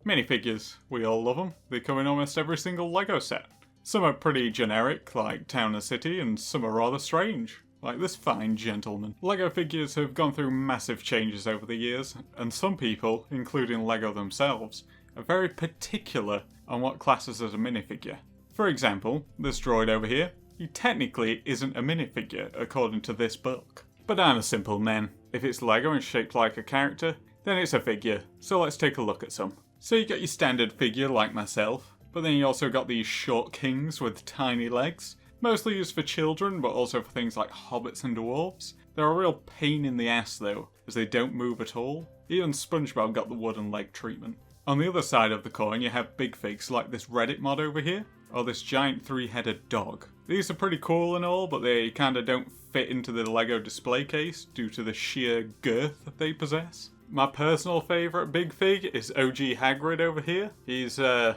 Minifigures, we all love them. They come in almost every single LEGO set. Some are pretty generic, like Town and City, and some are rather strange, like this fine gentleman. LEGO figures have gone through massive changes over the years, and some people, including LEGO themselves, are very particular on what classes as a minifigure. For example, this droid over here, he technically isn't a minifigure according to this book. But I'm a simple man. If it's LEGO and shaped like a character, then it's a figure, so let's take a look at some. So you got your standard figure like myself, but then you also got these short kings with tiny legs, mostly used for children but also for things like hobbits and dwarves. They're a real pain in the ass though, as they don't move at all. Even SpongeBob got the wooden leg treatment. On the other side of the coin you have big figs like this Reddit mod over here, or this giant three-headed dog. These are pretty cool and all, but they kinda don't fit into the LEGO display case due to the sheer girth that they possess. My personal favourite big fig is OG Hagrid over here. He's a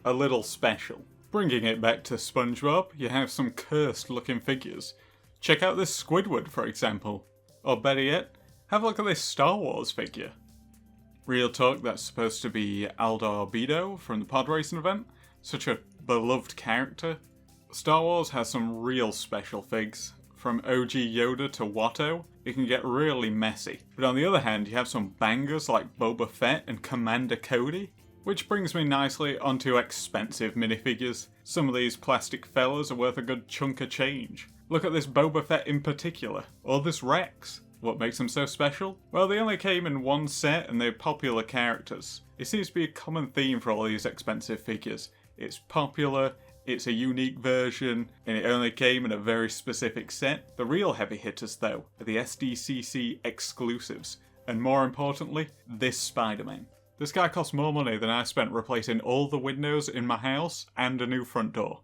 little special. Bringing it back to SpongeBob, you have some cursed looking figures. Check out this Squidward for example. Or better yet, have a look at this Star Wars figure. Real talk, that's supposed to be Aldar Bedo from the pod racing event. Such a beloved character. Star Wars has some real special figs. From OG Yoda to Watto, it can get really messy. But on the other hand, you have some bangers like Boba Fett and Commander Cody. Which brings me nicely onto expensive minifigures. Some of these plastic fellas are worth a good chunk of change. Look at this Boba Fett in particular, or this Rex. What makes them so special? Well, they only came in one set and they're popular characters. It seems to be a common theme for all these expensive figures. It's popular, it's a unique version, and it only came in a very specific set. The real heavy hitters though are the SDCC exclusives, and more importantly, this Spider-Man. This guy costs more money than I spent replacing all the windows in my house and a new front door.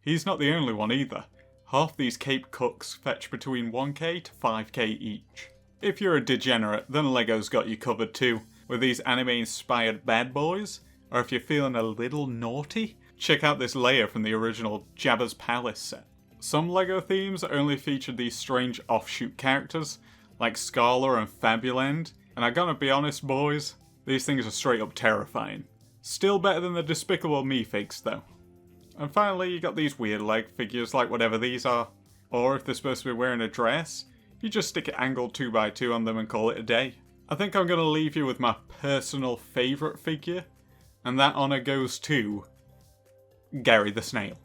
He's not the only one either. Half these Cape Cooks fetch between 1k to 5k each. If you're a degenerate, then LEGO's got you covered too, with these anime-inspired bad boys. Or if you're feeling a little naughty, check out this Leia from the original Jabba's Palace set. Some LEGO themes only featured these strange offshoot characters, like Scala and Fabuland, and I gotta be honest boys, these things are straight up terrifying. Still better than the Despicable Me figs though. And finally you got these weird leg figures like whatever these are. Or if they're supposed to be wearing a dress, you just stick it angled 2x2 on them and call it a day. I think I'm gonna leave you with my personal favourite figure, and that honour goes to Gary the Snail.